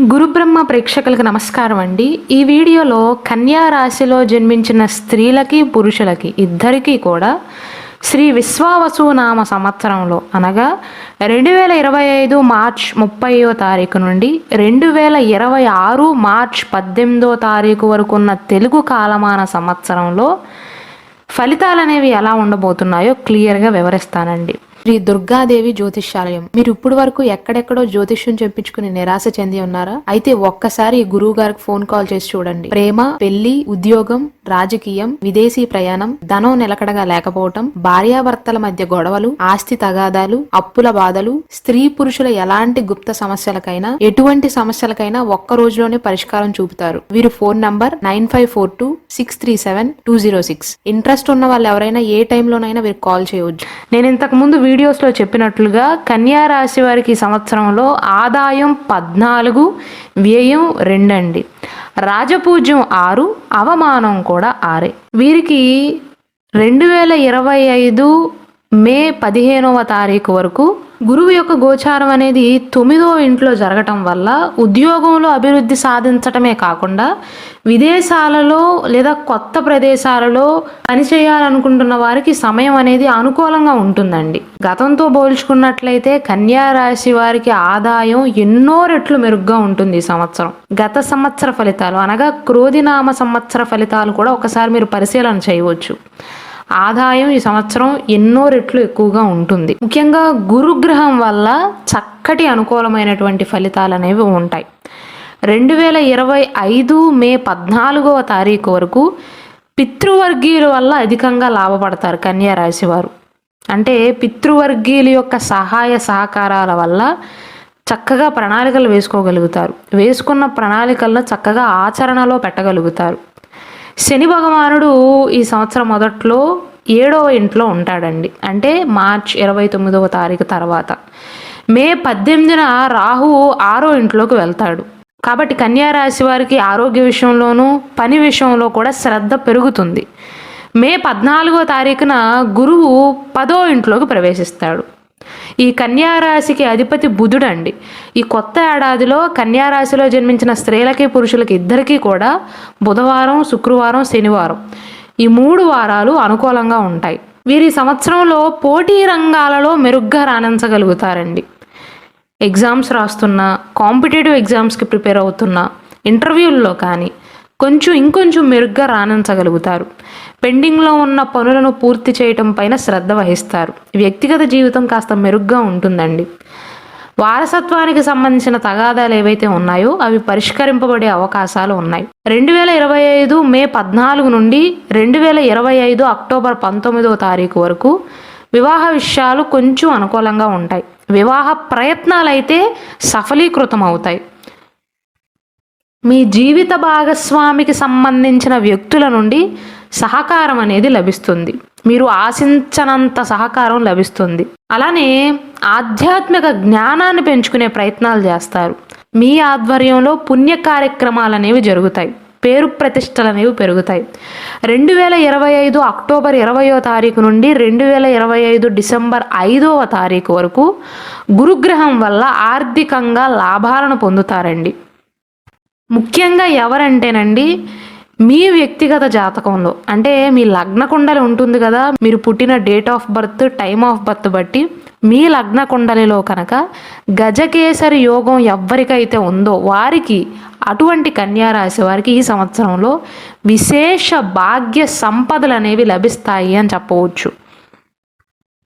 గురుబ్రహ్మ ప్రేక్షకులకు నమస్కారం అండి. ఈ వీడియోలో కన్యా రాశిలో జన్మించిన స్త్రీలకి పురుషులకి ఇద్దరికీ కూడా శ్రీ విశ్వావసు నామ సంవత్సరంలో అనగా 2025 మార్చ్ 30వ తారీఖు నుండి 2026 మార్చ్ 18వ తారీఖు వరకు ఉన్న తెలుగు కాలమాన సంవత్సరంలో ఫలితాలు అనేవి ఎలా ఉండబోతున్నాయో క్లియర్గా వివరిస్తానండి. శ్రీ దుర్గాదేవి జ్యోతిష్యాలయం. మీరు ఇప్పుడు వరకు ఎక్కడెక్కడో జ్యోతిష్యం చెప్పించుకుని నిరాశ చెంది ఉన్నారా? అయితే ఒక్కసారి గురువు గారికి ఫోన్ కాల్ చేసి చూడండి. ప్రేమ, పెళ్లి, ఉద్యోగం, రాజకీయం, విదేశీ ప్రయాణం, ధనం నిలకడగా లేకపోవటం, భార్యాభర్తల మధ్య గొడవలు, ఆస్తి తగాదాలు, అప్పుల బాధలు, స్త్రీ పురుషుల ఎలాంటి గుప్త సమస్యలకైనా ఎటువంటి సమస్యలకైనా ఒక్క రోజులోనే పరిష్కారం చూపుతారు. వీరు ఫోన్ నంబర్ 9542637206. ఇంట్రెస్ట్ ఉన్న వాళ్ళు ఎవరైనా ఏ టైంలోనైనా వీరికి కాల్ చేయవచ్చు. నేను ఇంతకు ముందు వీడియోస్లో చెప్పినట్లుగా కన్యా రాశి వారికి సంవత్సరంలో ఆదాయం 14, వ్యయం 2 అండి. రాజపూజ్యం 6, అవమానం కూడా 6. వీరికి 2025 మే 15వ తారీఖు వరకు గురువు యొక్క గోచారం అనేది 9వ ఇంట్లో జరగటం వల్ల ఉద్యోగంలో అభివృద్ధి సాధించటమే కాకుండా విదేశాలలో లేదా కొత్త ప్రదేశాలలో పనిచేయాలనుకుంటున్న వారికి సమయం అనేది అనుకూలంగా ఉంటుందండి. గతంతో పోల్చుకున్నట్లయితే కన్యా రాశి వారికి ఆదాయం ఎన్నో రెట్లు మెరుగ్గా ఉంటుంది ఈ సంవత్సరం. గత సంవత్సర ఫలితాలు అనగా క్రోధినామ సంవత్సర ఫలితాలు కూడా ఒకసారి మీరు పరిశీలన చేయవచ్చు. ఆదాయం ఈ సంవత్సరం ఎన్నో రెట్లు ఎక్కువగా ఉంటుంది. ముఖ్యంగా గురుగ్రహం వల్ల చక్కటి అనుకూలమైనటువంటి ఫలితాలు అనేవి ఉంటాయి. 2025 మే 14వ తారీఖు వరకు పితృవర్గీయుల వల్ల అధికంగా లాభపడతారు కన్యా రాశి వారు. అంటే పితృవర్గీయుల యొక్క సహాయ సహకారాల వల్ల చక్కగా ప్రణాళికలు వేసుకోగలుగుతారు. వేసుకున్న ప్రణాళికలను చక్కగా ఆచరణలో పెట్టగలుగుతారు. శని భగవానుడు ఈ సంవత్సరం మొదట్లో 7వ ఇంట్లో ఉంటాడండి. అంటే మార్చ్ 29వ తారీఖు తర్వాత మే 18న రాహువు 6వ ఇంట్లోకి వెళ్తాడు. కాబట్టి కన్యా రాశి వారికి ఆరోగ్య విషయంలోనూ పని విషయంలో కూడా శ్రద్ధ పెరుగుతుంది. మే 14వ తారీఖున గురువు 10వ ఇంట్లోకి ప్రవేశిస్తాడు. ఈ కన్యా రాశికి అధిపతి బుధుడండి. ఈ కొత్త ఏడాదిలో కన్యా రాశిలో జన్మించిన స్త్రీలకి పురుషులకి ఇద్దరికీ కూడా బుధవారం, శుక్రవారం, శనివారం ఈ 3 వారాలు అనుకూలంగా ఉంటాయి. వీరి సంవత్సరంలో పోటీ రంగాలలో మెరుగ్గా రాణించగలుగుతారండి. ఎగ్జామ్స్ రాస్తున్నా, కాంపిటేటివ్ ఎగ్జామ్స్కి ప్రిపేర్ అవుతున్నా, ఇంటర్వ్యూల్లో కానీ ఇంకొంచెం మెరుగ్గా రాణించగలుగుతారు. పెండింగ్లో ఉన్న పనులను పూర్తి చేయటం పైన శ్రద్ధ వహిస్తారు. వ్యక్తిగత జీవితం కాస్త మెరుగ్గా ఉంటుందండి. వారసత్వానికి సంబంధించిన తగాదాలు ఏవైతే ఉన్నాయో అవి పరిష్కరింపబడే అవకాశాలు ఉన్నాయి. 2025 మే 14 నుండి 2025 అక్టోబర్ 19వ తారీఖు వరకు వివాహ విషయాలు కొంచెం అనుకూలంగా ఉంటాయి. వివాహ ప్రయత్నాలు అయితే సఫలీకృతం అవుతాయి. మీ జీవిత భాగస్వామికి సంబంధించిన వ్యక్తుల నుండి సహకారం అనేది లభిస్తుంది. మీరు ఆశించనంత సహకారం లభిస్తుంది. అలానే ఆధ్యాత్మిక జ్ఞానాన్ని పెంచుకునే ప్రయత్నాలు చేస్తారు. మీ ఆధ్వర్యంలో పుణ్య కార్యక్రమాలు అనేవి జరుగుతాయి. పేరు ప్రతిష్టలు అనేవి పెరుగుతాయి. 2025 అక్టోబర్ 20వ తారీఖు నుండి 2025 డిసెంబర్ 5వ తారీఖు వరకు గురుగ్రహం వల్ల ఆర్థికంగా లాభాలను పొందుతారండి. ముఖ్యంగా ఎవరంటేనండి మీ వ్యక్తిగత జాతకంలో అంటే మీ లగ్న కుండలి ఉంటుంది కదా, మీరు పుట్టిన date of birth, time of birth బట్టి మీ లగ్న కుండలిలో కనుక గజకేసరి యోగం ఎవరికైతే ఉందో వారికి, అటువంటి కన్యా రాశి వారికి ఈ సంవత్సరంలో విశేష భాగ్య సంపదలు అనేవి లభిస్తాయి అని చెప్పవచ్చు.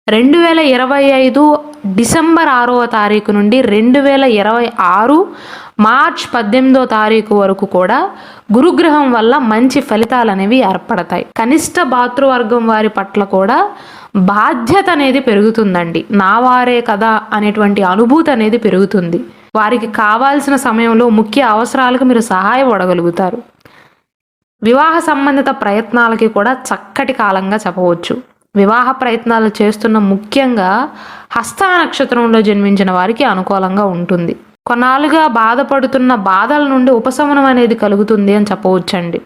2025 డిసెంబర్ 6వ తారీఖు నుండి 2026 మార్చ్ 18వ తారీఖు వరకు కూడా గురుగ్రహం వల్ల మంచి ఫలితాలు అనేవి ఏర్పడతాయి. కనిష్ట భాతృవర్గం వారి పట్ల కూడా బాధ్యత అనేది పెరుగుతుందండి. నా వారే కదా అనేటువంటి అనుభూతి అనేది పెరుగుతుంది. వారికి కావాల్సిన సమయంలో ముఖ్య అవసరాలకు మీరు సహాయపడగలుగుతారు. వివాహ సంబంధిత ప్రయత్నాలకి కూడా చక్కటి కాలంగా చెప్పవచ్చు. వివాహ ప్రయత్నాలు చేస్తున్న ముఖ్యంగా హస్త నక్షత్రంలో జన్మించిన వారికి అనుకూలంగా ఉంటుంది. కొన్నాళ్ళుగా బాధపడుతున్న బాధల నుండి ఉపశమనం అనేది కలుగుతుంది అని చెప్పవచ్చండి.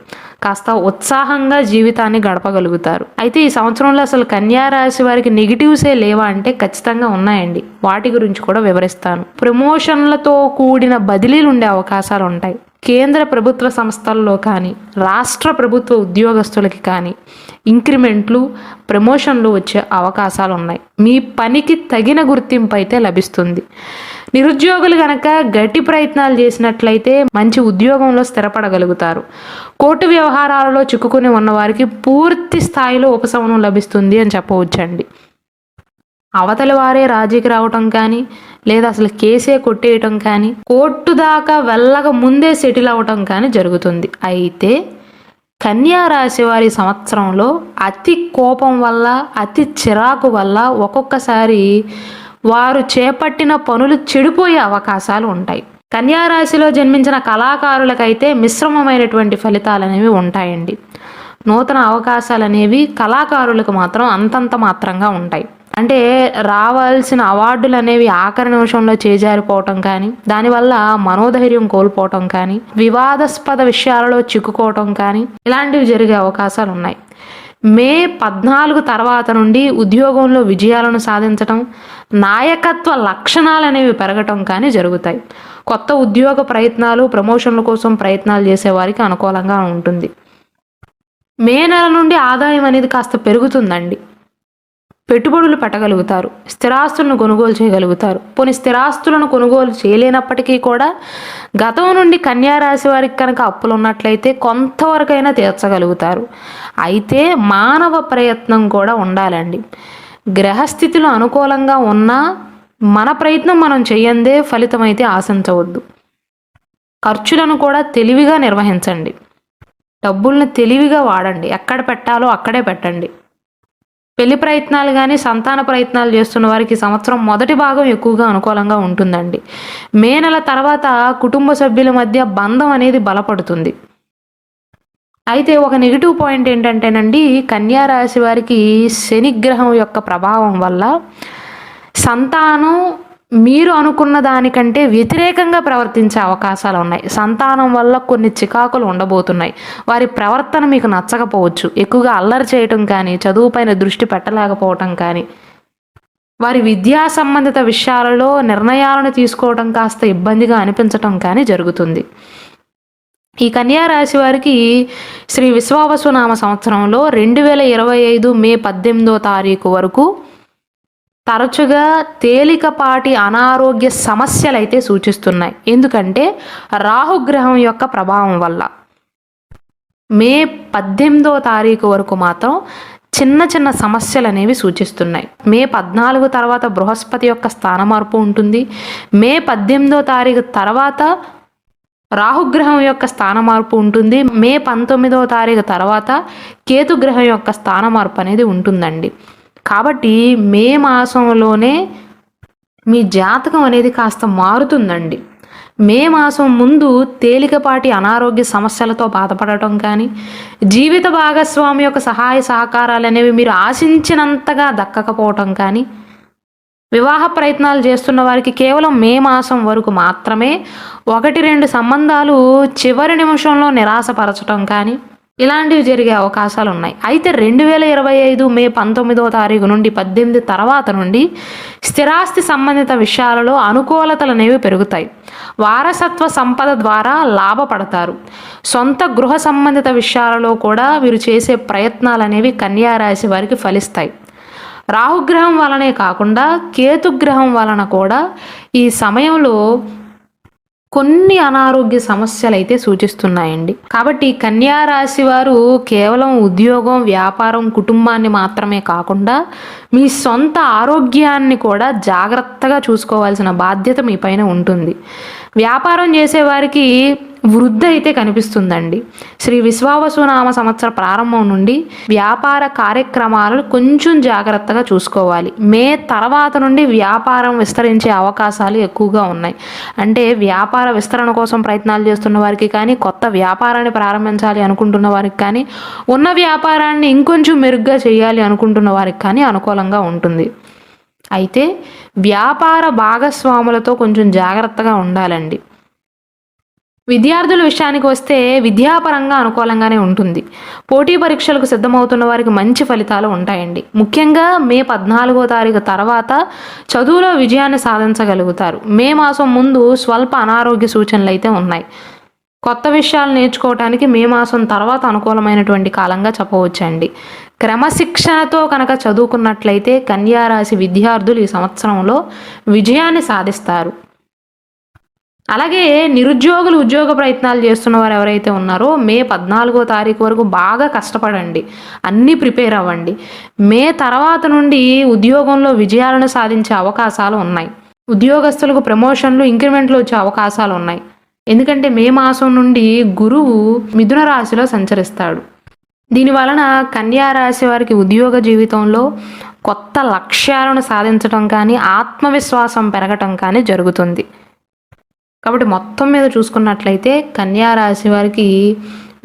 కాస్త ఉత్సాహంగా జీవితాన్ని గడపగలుగుతారు. అయితే ఈ సంవత్సరంలో అసలు కన్యా రాశి వారికి నెగిటివ్సే లేవా అంటే ఖచ్చితంగా ఉన్నాయండి. వాటి గురించి కూడా వివరిస్తాను. ప్రమోషన్లతో కూడిన బదిలీలు ఉండే అవకాశాలు ఉంటాయి. కేంద్ర ప్రభుత్వ సంస్థల్లో కానీ రాష్ట్ర ప్రభుత్వ ఉద్యోగస్తులకి కానీ ఇంక్రిమెంట్లు, ప్రమోషన్లు వచ్చే అవకాశాలు ఉన్నాయి. మీ పనికి తగిన గుర్తింపు అయితే లభిస్తుంది. నిరుద్యోగులు కనుక గట్టి ప్రయత్నాలు చేసినట్లయితే మంచి ఉద్యోగంలో స్థిరపడగలుగుతారు. కోర్టు వ్యవహారాలలో చిక్కుకుని ఉన్నవారికి పూర్తి స్థాయిలో ఉపశమనం లభిస్తుంది అని చెప్పవచ్చండి. అవతలి వారే రాజీకి రావటం కానీ లేదా అసలు కేసే కొట్టేయటం కానీ కోర్టు దాకా వెళ్ళక ముందే సెటిల్ అవటం కానీ జరుగుతుంది. అయితే కన్యా రాశి వారి సంవత్సరంలో అతి కోపం వల్ల, అతి చిరాకు వల్ల ఒక్కొక్కసారి వారు చేపట్టిన పనులు చెడిపోయే అవకాశాలు ఉంటాయి. కన్యా రాశిలో జన్మించిన కళాకారులకైతే మిశ్రమమైనటువంటి ఫలితాలు అనేవి ఉంటాయండి. నూతన అవకాశాలు అనేవి కళాకారులకు మాత్రం అంతంత మాత్రంగా ఉంటాయి. అంటే రావాల్సిన అవార్డులు అనేవి ఆఖరి నిమిషంలో చేజారిపోవటం కానీ, దానివల్ల మనోధైర్యం కోల్పోవటం కానీ, వివాదాస్పద విషయాలలో చిక్కుకోవటం కానీ ఇలాంటివి జరిగే అవకాశాలు ఉన్నాయి. మే 14 తర్వాత నుండి ఉద్యోగంలో విజయాలను సాధించటం, నాయకత్వ లక్షణాలు అనేవి పెరగటం కానీ జరుగుతాయి. కొత్త ఉద్యోగ ప్రయత్నాలు, ప్రమోషన్ల కోసం ప్రయత్నాలు చేసేవారికి అనుకూలంగా ఉంటుంది. మే నెల నుండి ఆదాయం అనేది కాస్త పెరుగుతుందండి. పెట్టుబడులు పెట్టగలుగుతారు. స్థిరాస్తులను కొనుగోలు చేయగలుగుతారు. పోనీ స్థిరాస్తులను కొనుగోలు చేయలేనప్పటికీ కూడా గతం నుండి కన్యా రాశి వారికి కనుక అప్పులు ఉన్నట్లయితే కొంతవరకైనా తీర్చగలుగుతారు. అయితే మానవ ప్రయత్నం కూడా ఉండాలండి. గ్రహస్థితులు అనుకూలంగా ఉన్నా మన ప్రయత్నం మనం చేయందే ఫలితం అయితే ఆశించవద్దు. ఖర్చులను కూడా తెలివిగా నిర్వహించండి. డబ్బుల్ని తెలివిగా వాడండి. ఎక్కడ పెట్టాలో అక్కడే పెట్టండి. పెళ్లి ప్రయత్నాలు కానీ సంతాన ప్రయత్నాలు చేస్తున్న వారికి సంవత్సరం మొదటి భాగం ఎక్కువగా అనుకూలంగా ఉంటుందండి. మే నెల తర్వాత కుటుంబ సభ్యుల మధ్య బంధం అనేది బలపడుతుంది. అయితే ఒక నెగిటివ్ పాయింట్ ఏంటంటేనండి, కన్యా రాశి వారికి శనిగ్రహం యొక్క ప్రభావం వల్ల సంతానం మీరు అనుకున్న దానికంటే వ్యతిరేకంగా ప్రవర్తించే అవకాశాలు ఉన్నాయి. సంతానం వల్ల కొన్ని చికాకులు ఉండబోతున్నాయి. వారి ప్రవర్తన మీకు నచ్చకపోవచ్చు. ఎక్కువగా అల్లరి చేయటం కానీ, చదువుపైన దృష్టి పెట్టలేకపోవటం కానీ, వారి విద్యా సంబంధిత విషయాలలో నిర్ణయాలను తీసుకోవడం కాస్త ఇబ్బందిగా అనిపించటం కానీ జరుగుతుంది. ఈ కన్యా రాశి వారికి శ్రీ విశ్వావసునామ సంవత్సరంలో 2025 మే 18వ తారీఖు వరకు తరచుగా తేలికపాటి అనారోగ్య సమస్యలు అయితే సూచిస్తున్నాయి. ఎందుకంటే రాహుగ్రహం యొక్క ప్రభావం వల్ల. మే 18వ తారీఖు వరకు మాత్రం చిన్న చిన్న సమస్యలు అనేవి సూచిస్తున్నాయి. మే 14 తర్వాత బృహస్పతి యొక్క స్థాన మార్పు ఉంటుంది. మే 18వ తారీఖు తర్వాత రాహుగ్రహం యొక్క స్థాన మార్పు ఉంటుంది. మే 19వ తారీఖు తర్వాత కేతుగ్రహం యొక్క స్థాన మార్పు అనేది ఉంటుందండి. కాబట్టి మే మాసంలోనే మీ జాతకం అనేది కాస్త మారుతుందండి. మే మాసం ముందు తేలికపాటి అనారోగ్య సమస్యలతో బాధపడటం కానీ, జీవిత భాగస్వామి యొక్క సహాయ సహకారాలు అనేవి మీరు ఆశించినంతగా దక్కకపోవటం కానీ, వివాహ ప్రయత్నాలు చేస్తున్న వారికి కేవలం మే మాసం వరకు మాత్రమే 1-2 సంబంధాలు చివరి నిమిషంలో నిరాశపరచటం కానీ ఇలాంటివి జరిగే అవకాశాలు ఉన్నాయి. అయితే 2025 మే 19వ తారీఖు నుండి 18 తర్వాత నుండి స్థిరాస్తి సంబంధిత విషయాలలో అనుకూలతలు అనేవి పెరుగుతాయి. వారసత్వ సంపద ద్వారా లాభపడతారు. సొంత గృహ సంబంధిత విషయాలలో కూడా వీరు చేసే ప్రయత్నాలు అనేవి కన్యా రాశి వారికి ఫలిస్తాయి. రాహుగ్రహం వలనే కాకుండా కేతుగ్రహం వలన కూడా ఈ సమయంలో కొన్ని అనారోగ్య సమస్యలు అయితే సూచిస్తున్నాయండి. కాబట్టి కన్యా రాశి వారు కేవలం ఉద్యోగం, వ్యాపారం, కుటుంబాన్ని మాత్రమే కాకుండా మీ సొంత ఆరోగ్యాన్ని కూడా జాగ్రత్తగా చూసుకోవాల్సిన బాధ్యత మీ పైన ఉంటుంది. వ్యాపారం చేసేవారికి వృద్ధి అయితే కనిపిస్తుందండి. శ్రీ విశ్వావసునామ సంవత్సర ప్రారంభం నుండి వ్యాపార కార్యక్రమాలను కొంచెం జాగ్రత్తగా చూసుకోవాలి. మే తర్వాత నుండి వ్యాపారం విస్తరించే అవకాశాలు ఎక్కువగా ఉన్నాయి. అంటే వ్యాపార విస్తరణ కోసం ప్రయత్నాలు చేస్తున్న వారికి కానీ, కొత్త వ్యాపారాన్ని ప్రారంభించాలి అనుకుంటున్న వారికి కానీ, ఉన్న వ్యాపారాన్ని ఇంకొంచెం మెరుగ్గా చేయాలి అనుకుంటున్న వారికి కానీ అనుకూలంగా ఉంటుంది. అయితే వ్యాపార భాగస్వాములతో కొంచెం జాగ్రత్తగా ఉండాలండి. విద్యార్థుల విషయానికి వస్తే విద్యాపరంగా అనుకూలంగానే ఉంటుంది. పోటీ పరీక్షలకు సిద్ధమవుతున్న వారికి మంచి ఫలితాలు ఉంటాయండి. ముఖ్యంగా మే 14వ తారీఖు తర్వాత చదువులో విజయాన్ని సాధించగలుగుతారు. మే మాసం ముందు స్వల్ప అనారోగ్య సూచనలు అయితే ఉన్నాయి. కొత్త విషయాలు నేర్చుకోవటానికి మే మాసం తర్వాత అనుకూలమైనటువంటి కాలంగా చెప్పవచ్చండి. క్రమశిక్షణతో కనుక చదువుకున్నట్లయితే కన్యా రాశి విద్యార్థులు ఈ సంవత్సరంలో విజయాన్ని సాధిస్తారు. అలాగే నిరుద్యోగులు ఉద్యోగ ప్రయత్నాలు చేస్తున్న వారు ఎవరైతే ఉన్నారో మే 14వ తారీఖు వరకు బాగా కష్టపడండి, అన్నీ ప్రిపేర్ అవ్వండి. మే తర్వాత నుండి ఉద్యోగంలో విజయాలను సాధించే అవకాశాలు ఉన్నాయి. ఉద్యోగస్తులకు ప్రమోషన్లు, ఇంక్రిమెంట్లు వచ్చే అవకాశాలు ఉన్నాయి. ఎందుకంటే మే మాసం నుండి గురువు మిథున రాశిలో సంచరిస్తాడు. దీని వలన కన్యా రాశి వారికి ఉద్యోగ జీవితంలో కొత్త లక్ష్యాలను సాధించడం కానీ, ఆత్మవిశ్వాసం పెరగటం కానీ జరుగుతుంది. కాబట్టి మొత్తం మీద చూసుకున్నట్లయితే కన్యా రాశి వారికి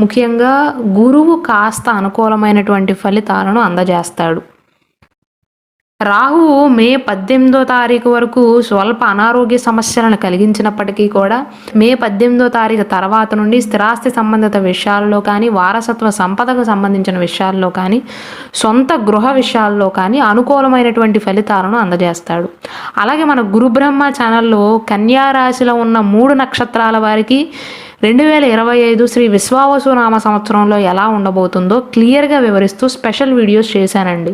ముఖ్యంగా గురువు కాస్త అనుకూలమైనటువంటి ఫలితాలను అందజేస్తాడు. రాహువు మే 18వ తారీఖు వరకు స్వల్ప అనారోగ్య సమస్యలను కలిగించినప్పటికీ కూడా మే 18వ తారీఖు తర్వాత నుండి స్థిరాస్తి సంబంధిత విషయాల్లో కానీ, వారసత్వ సంపదకు సంబంధించిన విషయాల్లో కానీ, సొంత గృహ విషయాల్లో కానీ అనుకూలమైనటువంటి ఫలితాలను అందజేస్తాడు. అలాగే మన గురుబ్రహ్మ ఛానల్లో కన్యా రాశిలో ఉన్న 3 నక్షత్రాల వారికి 2025 శ్రీ విశ్వావసు నామ సంవత్సరంలో ఎలా ఉండబోతుందో క్లియర్గా వివరిస్తూ స్పెషల్ వీడియోస్ చేశానండి.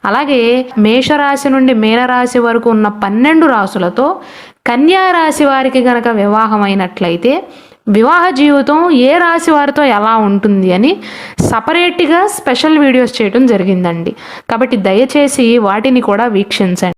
అలాగే మేషరాశి నుండి మీనరాశి వరకు ఉన్న 12 రాశులతో కన్యా రాశి వారికి గనక వివాహమైనట్లయితే వివాహ జీవితం ఏ రాశి వారితో ఎలా ఉంటుంది అని సపరేట్గా స్పెషల్ వీడియోస్ చేయడం జరిగిందండి. కాబట్టి దయచేసి వాటిని కూడా వీక్షించండి.